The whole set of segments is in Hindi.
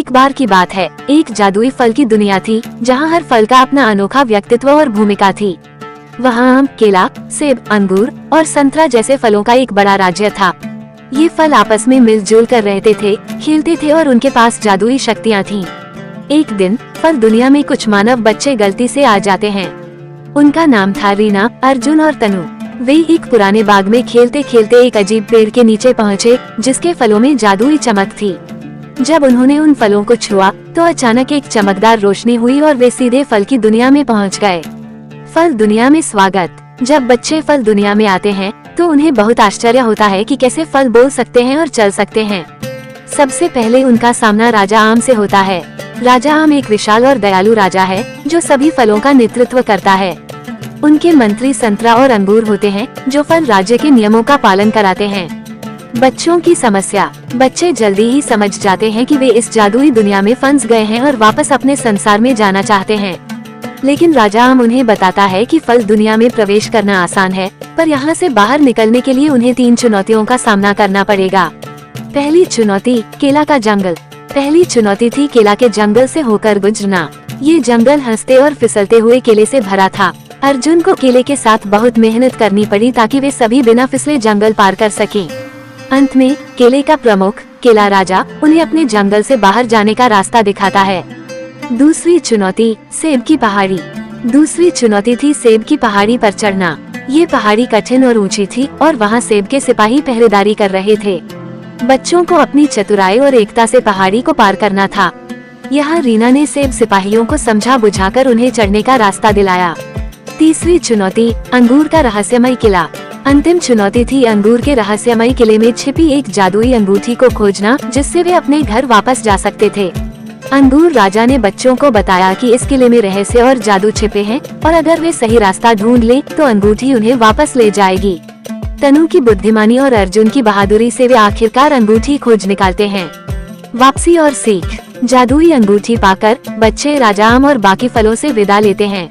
एक बार की बात है, एक जादुई फल की दुनिया थी जहाँ हर फल का अपना अनोखा व्यक्तित्व और भूमिका थी। वहाँ आम, केला, सेब, अंगूर और संतरा जैसे फलों का एक बड़ा राज्य था। ये फल आपस में मिलजुल कर रहते थे, खेलते थे और उनके पास जादुई शक्तियाँ थीं। एक दिन फल दुनिया में कुछ मानव बच्चे गलती से आ जाते हैं। उनका नाम था रीना, अर्जुन और तनु। वे एक पुराने बाग में खेलते खेलते एक अजीब पेड़ के नीचे पहुँचे जिसके फलों में जादुई चमक थी। जब उन्होंने उन फलों को छुआ तो अचानक एक चमकदार रोशनी हुई और वे सीधे फल की दुनिया में पहुंच गए। फल दुनिया में स्वागत। जब बच्चे फल दुनिया में आते हैं तो उन्हें बहुत आश्चर्य होता है कि कैसे फल बोल सकते हैं और चल सकते हैं। सबसे पहले उनका सामना राजा आम से होता है। राजा आम एक विशाल और दयालु राजा है जो सभी फलों का नेतृत्व करता है। उनके मंत्री संतरा और अंगूर होते हैं जो फल राज्य के नियमों का पालन कराते हैं। बच्चों की समस्या। बच्चे जल्दी ही समझ जाते हैं कि वे इस जादुई दुनिया में फंस गए हैं और वापस अपने संसार में जाना चाहते हैं। लेकिन राजा आम उन्हें बताता है कि फल दुनिया में प्रवेश करना आसान है, पर यहाँ से बाहर निकलने के लिए उन्हें 3 चुनौतियों का सामना करना पड़ेगा। पहली चुनौती, केला का जंगल। पहली चुनौती थी केला के जंगल से होकर गुजरना। ये जंगल हंसते और फिसलते हुए केले से भरा था। अर्जुन को केले के साथ बहुत मेहनत करनी पड़ी ताकि वे सभी बिना फिसले जंगल पार कर सकें। अंत में केले का प्रमुख केला राजा उन्हें अपने जंगल से बाहर जाने का रास्ता दिखाता है। दूसरी चुनौती, सेब की पहाड़ी। दूसरी चुनौती थी सेब की पहाड़ी पर चढ़ना। ये पहाड़ी कठिन और ऊंची थी और वहाँ सेब के सिपाही पहरेदारी कर रहे थे। बच्चों को अपनी चतुराई और एकता से पहाड़ी को पार करना था। यहाँ रीना ने सेब सिपाहियों को समझा बुझाकर उन्हें चढ़ने का रास्ता दिलाया। तीसरी चुनौती, अंगूर का रहस्यमय किला। अंतिम चुनौती थी अंगूर के रहस्यमय किले में छिपी एक जादुई अंगूठी को खोजना जिससे वे अपने घर वापस जा सकते थे। अंगूर राजा ने बच्चों को बताया कि इस किले में रहस्य और जादू छिपे हैं और अगर वे सही रास्ता ढूंढ लें तो अंगूठी उन्हें वापस ले जाएगी। तनु की बुद्धिमानी और अर्जुन की बहादुरी से वे आखिरकार अंगूठी खोज निकालते हैं। वापसी और सीख। जादुई अंगूठी पाकर बच्चे राजा आम और बाकी फलों से विदा लेते हैं।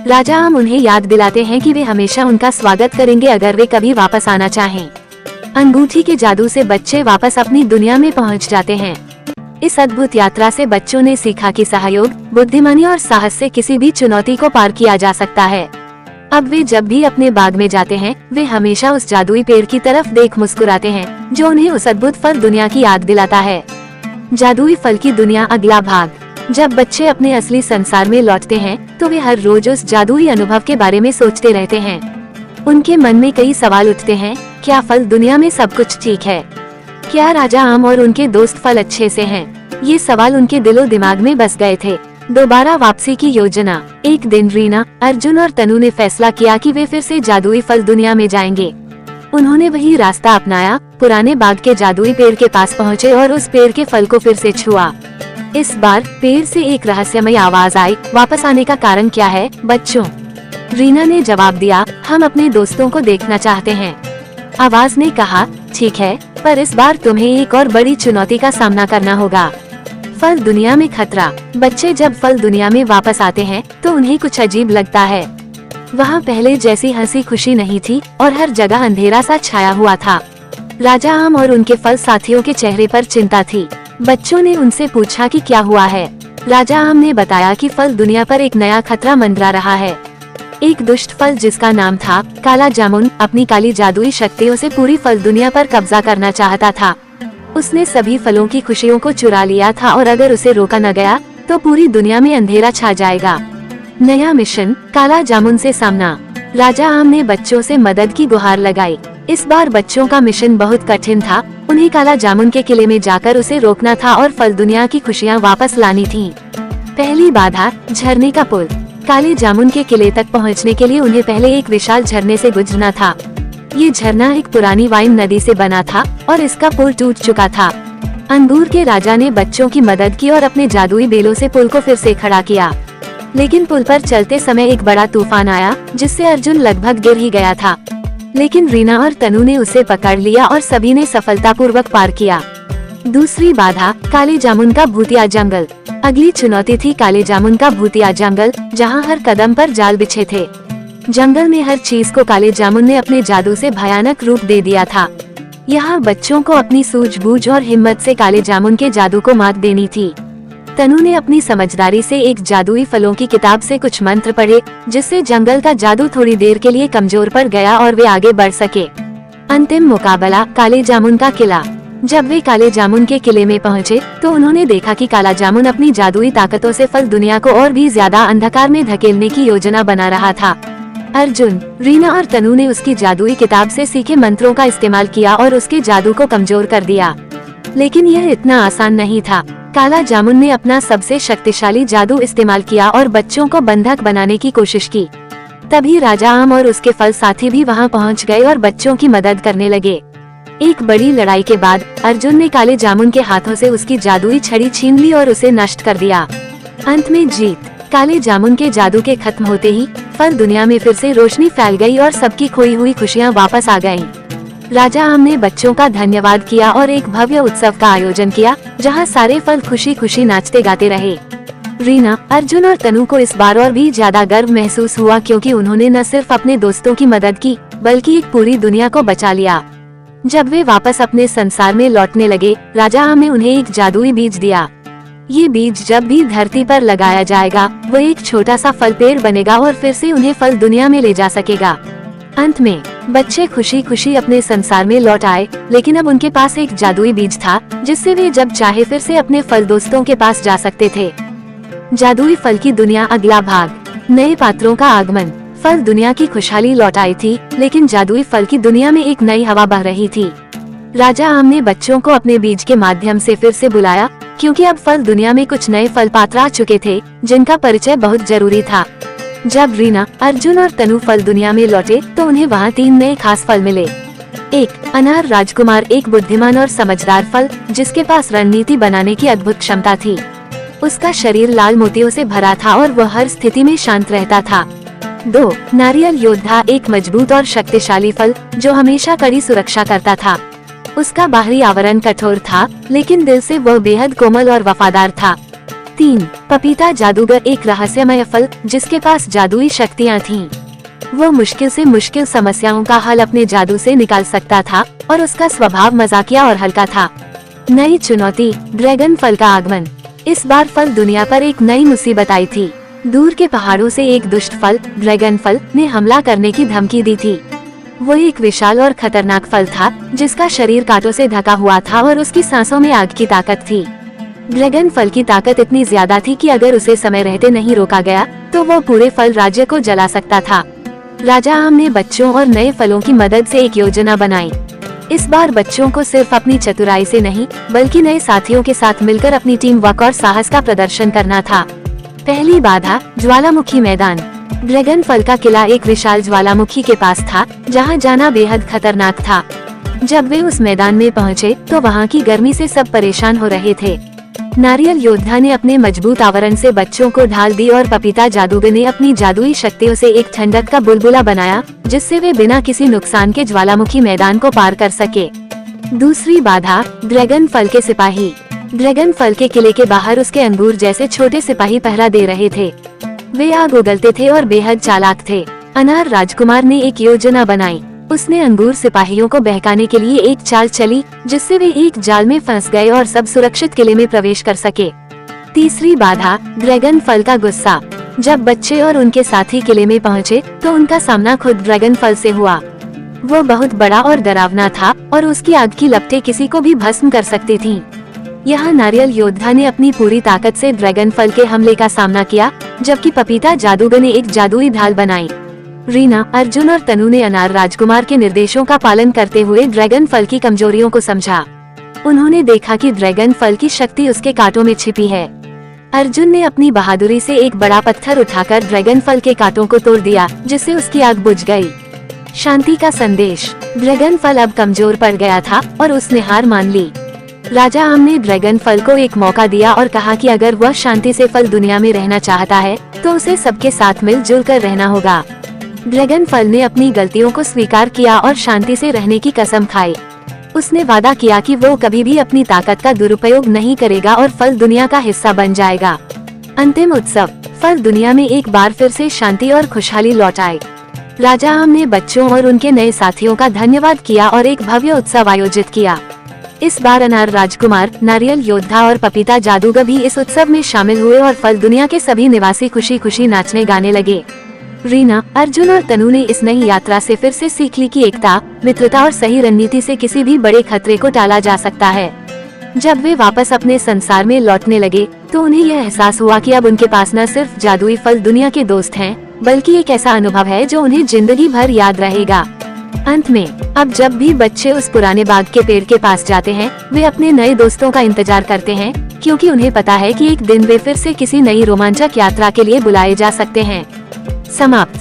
राजा आम उन्हें याद दिलाते हैं कि वे हमेशा उनका स्वागत करेंगे अगर वे कभी वापस आना चाहें। अंगूठी के जादू से बच्चे वापस अपनी दुनिया में पहुंच जाते हैं। इस अद्भुत यात्रा से बच्चों ने सीखा कि सहयोग, बुद्धिमानी और साहस से किसी भी चुनौती को पार किया जा सकता है। अब वे जब भी अपने बाग में जाते हैं वे हमेशा उस जादुई पेड़ की तरफ देख मुस्कुराते हैं जो उन्हें उस अद्भुत फल दुनिया की याद दिलाता है। जादुई फल की दुनिया अगला भाग। जब बच्चे अपने असली संसार में लौटते हैं तो वे हर रोज उस जादुई अनुभव के बारे में सोचते रहते हैं। उनके मन में कई सवाल उठते हैं। क्या फल दुनिया में सब कुछ ठीक है? क्या राजा आम और उनके दोस्त फल अच्छे से हैं? ये सवाल उनके दिलो दिमाग में बस गए थे। दोबारा वापसी की योजना। एक दिन रीना, अर्जुन और तनु ने फैसला किया कि वे फिर से जादुई फल दुनिया में जाएंगे। उन्होंने वही रास्ता अपनाया, पुराने बाग के जादुई पेड़ के पास पहुँचे और उस पेड़ के फल को फिर से छुआ। इस बार पेड़ से एक रहस्यमय आवाज आई। वापस आने का कारण क्या है बच्चों? रीना ने जवाब दिया, हम अपने दोस्तों को देखना चाहते हैं। आवाज ने कहा, ठीक है, पर इस बार तुम्हें एक और बड़ी चुनौती का सामना करना होगा। फल दुनिया में खतरा। बच्चे जब फल दुनिया में वापस आते हैं तो उन्हें कुछ अजीब लगता है। वहाँ पहले जैसी हंसी खुशी नहीं थी और हर जगह अंधेरा सा छाया हुआ था। राजा आम और उनके फल साथियों के चेहरे पर चिंता थी। बच्चों ने उनसे पूछा कि क्या हुआ है। राजा आम ने बताया कि फल दुनिया पर एक नया खतरा मंडरा रहा है। एक दुष्ट फल जिसका नाम था काला जामुन अपनी काली जादुई शक्तियों से पूरी फल दुनिया पर कब्जा करना चाहता था। उसने सभी फलों की खुशियों को चुरा लिया था और अगर उसे रोका न गया तो पूरी दुनिया में अंधेरा छा जाएगा। नया मिशन, काला जामुन से सामना। राजा आम ने बच्चों से मदद की गुहार लगाई। इस बार बच्चों का मिशन बहुत कठिन था। उन्हें काला जामुन के किले में जाकर उसे रोकना था और फल दुनिया की खुशियाँ वापस लानी थीं। पहली बाधा, झरने का पुल। काले जामुन के किले तक पहुंचने के लिए उन्हें पहले एक विशाल झरने से गुजरना था। ये झरना एक पुरानी वाइन नदी से बना था और इसका पुल टूट चुका था। अंगूर के राजा ने बच्चों की मदद की और अपने जादुई बेलों से पुल को फिर से खड़ा किया। लेकिन पुल पर चलते समय एक बड़ा तूफान आया जिससे अर्जुन लगभग गिर ही गया था। लेकिन रीना और तनु ने उसे पकड़ लिया और सभी ने सफलतापूर्वक पार किया। दूसरी बाधा, काले जामुन का भूतिया जंगल। अगली चुनौती थी काले जामुन का भूतिया जंगल, जहां हर कदम पर जाल बिछे थे। जंगल में हर चीज को काले जामुन ने अपने जादू से भयानक रूप दे दिया था। यहाँ बच्चों को अपनी सूझबूझ और हिम्मत से काले जामुन के जादू को मात देनी थी। तनु ने अपनी समझदारी से एक जादुई फलों की किताब से कुछ मंत्र पढ़े, जिससे जंगल का जादू थोड़ी देर के लिए कमजोर पड़ गया और वे आगे बढ़ सके। अंतिम मुकाबला, काले जामुन का किला। जब वे काले जामुन के किले में पहुंचे, तो उन्होंने देखा कि काला जामुन अपनी जादुई ताकतों से फल दुनिया को और भी ज्यादा अंधकार में धकेलने की योजना बना रहा था। अर्जुन, रीना और तनु ने उसकी जादुई किताब से सीखे मंत्रों का इस्तेमाल किया और उसके जादू को कमजोर कर दिया। लेकिन यह इतना आसान नहीं था। काला जामुन ने अपना सबसे शक्तिशाली जादू इस्तेमाल किया और बच्चों को बंधक बनाने की कोशिश की। तभी राजा आम और उसके फल साथी भी वहां पहुंच गए और बच्चों की मदद करने लगे। एक बड़ी लड़ाई के बाद अर्जुन ने काले जामुन के हाथों से उसकी जादुई छड़ी छीन ली और उसे नष्ट कर दिया। अंत में जीत। काले जामुन के जादू के खत्म होते ही फल दुनिया में फिर से रोशनी फैल गई और सबकी खोई हुई खुशियां वापस आ गईं। राजा आम ने बच्चों का धन्यवाद किया और एक भव्य उत्सव का आयोजन किया, जहां सारे फल खुशी खुशी नाचते गाते रहे। रीना, अर्जुन और तनु को इस बार और भी ज्यादा गर्व महसूस हुआ, क्योंकि उन्होंने न सिर्फ अपने दोस्तों की मदद की, बल्कि एक पूरी दुनिया को बचा लिया। जब वे वापस अपने संसार में लौटने लगे, राजा आम ने उन्हें एक जादुई बीज दिया। ये बीज जब भी धरती पर लगाया जाएगा, वो एक छोटा सा फल पेड़ बनेगा और फिर से उन्हें फल दुनिया में ले जा सकेगा। अंत में बच्चे खुशी खुशी अपने संसार में लौट आए, लेकिन अब उनके पास एक जादुई बीज था, जिससे वे जब चाहे फिर से अपने फल दोस्तों के पास जा सकते थे। जादुई फल की दुनिया, अगला भाग। नए पात्रों का आगमन। फल दुनिया की खुशहाली लौट आई थी, लेकिन जादुई फल की दुनिया में एक नई हवा बह रही थी। राजा आम ने बच्चों को अपने बीज के माध्यम से फिर से बुलाया, क्योंकि अब फल दुनिया में कुछ नए फल पात्र आ चुके थे, जिनका परिचय बहुत जरूरी था। जब रीना, अर्जुन और तनु फल दुनिया में लौटे, तो उन्हें वहाँ 3 नए खास फल मिले। 1. अनार राजकुमार, एक बुद्धिमान और समझदार फल, जिसके पास रणनीति बनाने की अद्भुत क्षमता थी। उसका शरीर लाल मोतियों से भरा था और वह हर स्थिति में शांत रहता था। 2. नारियल योद्धा, एक मजबूत और शक्तिशाली फल, जो हमेशा कड़ी सुरक्षा करता था। उसका बाहरी आवरण कठोर था, लेकिन दिल से वह बेहद कोमल और वफादार था। 3. पपीता जादूगर, एक रहस्यमय फल, जिसके पास जादुई शक्तियाँ थीं। वह मुश्किल से मुश्किल समस्याओं का हल अपने जादू से निकाल सकता था और उसका स्वभाव मजाकिया और हल्का था। नई चुनौती, ड्रैगन फल का आगमन। इस बार फल दुनिया पर एक नई मुसीबत आई थी। दूर के पहाड़ों से एक दुष्ट फल, ड्रैगन फल, ने हमला करने की धमकी दी थी। वो एक विशाल और खतरनाक फल था, जिसका शरीर कांटों से ढका हुआ था और उसकी सांसों में आग की ताकत थी। ड्रैगन फल की ताकत इतनी ज्यादा थी कि अगर उसे समय रहते नहीं रोका गया, तो वो पूरे फल राज्य को जला सकता था। राजा आम ने बच्चों और नए फलों की मदद से एक योजना बनाई। इस बार बच्चों को सिर्फ अपनी चतुराई से नहीं, बल्कि नए साथियों के साथ मिलकर अपनी टीम वर्क और साहस का प्रदर्शन करना था। पहली बाधा, ज्वालामुखी मैदान। ड्रैगन फल का किला एक विशाल ज्वालामुखी के पास था, जहां जाना बेहद खतरनाक था। जब वे उस मैदान में पहुंचे, तो वहां की गर्मी से सब परेशान हो रहे थे। नारियल योद्धा ने अपने मजबूत आवरण से बच्चों को ढाल दी और पपीता जादूगर ने अपनी जादुई शक्तियों से एक ठंडक का बुलबुला बनाया, जिससे वे बिना किसी नुकसान के ज्वालामुखी मैदान को पार कर सके। दूसरी बाधा, ड्रैगन फल के सिपाही। ड्रैगन फल के किले के बाहर उसके अंगूर जैसे छोटे सिपाही पहरा दे रहे थे। वे आग उगलते थे और बेहद चालाक थे। अनार राजकुमार ने एक योजना बनाई। उसने अंगूर सिपाहियों को बहकाने के लिए एक चाल चली, जिससे वे एक जाल में फंस गए और सब सुरक्षित किले में प्रवेश कर सके। तीसरी बाधा, ड्रैगन फल का गुस्सा। जब बच्चे और उनके साथी किले में पहुंचे, तो उनका सामना खुद ड्रैगन फल से हुआ। वो बहुत बड़ा और डरावना था और उसकी आग की लपटें किसी को भी भस्म कर सकती थीं। यहाँ नारियल योद्धा ने अपनी पूरी ताकत से ड्रैगन फल के हमले का सामना किया, जबकि पपीता जादूगर ने एक जादुई ढाल बनाई। रीना, अर्जुन और तनु ने अनार राजकुमार के निर्देशों का पालन करते हुए ड्रैगन फल की कमजोरियों को समझा। उन्होंने देखा कि ड्रैगन फल की शक्ति उसके कांटों में छिपी है। अर्जुन ने अपनी बहादुरी से एक बड़ा पत्थर उठाकर ड्रैगन फल के कांटों को तोड़ दिया, जिससे उसकी आग बुझ गई। शांति का संदेश। ड्रैगन फल अब कमजोर पड़ गया था और उसने हार मान ली। राजा आम ने ड्रैगन फल को एक मौका दिया और कहा कि अगर वह शांति से फल दुनिया में रहना चाहता है, तो उसे सबके साथ मिलजुल कर रहना होगा। ड्रैगन फल ने अपनी गलतियों को स्वीकार किया और शांति से रहने की कसम खाई। उसने वादा किया कि वो कभी भी अपनी ताकत का दुरुपयोग नहीं करेगा और फल दुनिया का हिस्सा बन जाएगा। अंतिम उत्सव। फल दुनिया में एक बार फिर से शांति और खुशहाली लौट आई। राजा आम ने बच्चों और उनके नए साथियों का धन्यवाद किया और एक भव्य उत्सव आयोजित किया। इस बार अनार राजकुमार, नारियल योद्धा और पपीता जादूगर भी इस उत्सव में शामिल हुए और फल दुनिया के सभी निवासी खुशी खुशी नाचने गाने लगे। रीना, अर्जुन और तनु ने इस नई यात्रा से फिर से सीख ली कि एकता, मित्रता और सही रणनीति से किसी भी बड़े खतरे को टाला जा सकता है। जब वे वापस अपने संसार में लौटने लगे तो उन्हें यह एहसास हुआ कि अब उनके पास न सिर्फ जादुई फल दुनिया के दोस्त हैं, बल्कि एक ऐसा अनुभव है जो उन्हें जिंदगी भर याद रहेगा। अंत में, अब जब भी बच्चे उस पुराने बाग के पेड़ के पास जाते हैं, वे अपने नए दोस्तों का इंतजार करते हैं, क्योंकि उन्हें पता है कि एक दिन वे फिर से किसी नई रोमांचक यात्रा के लिए बुलाए जा सकते हैं। समाप्त।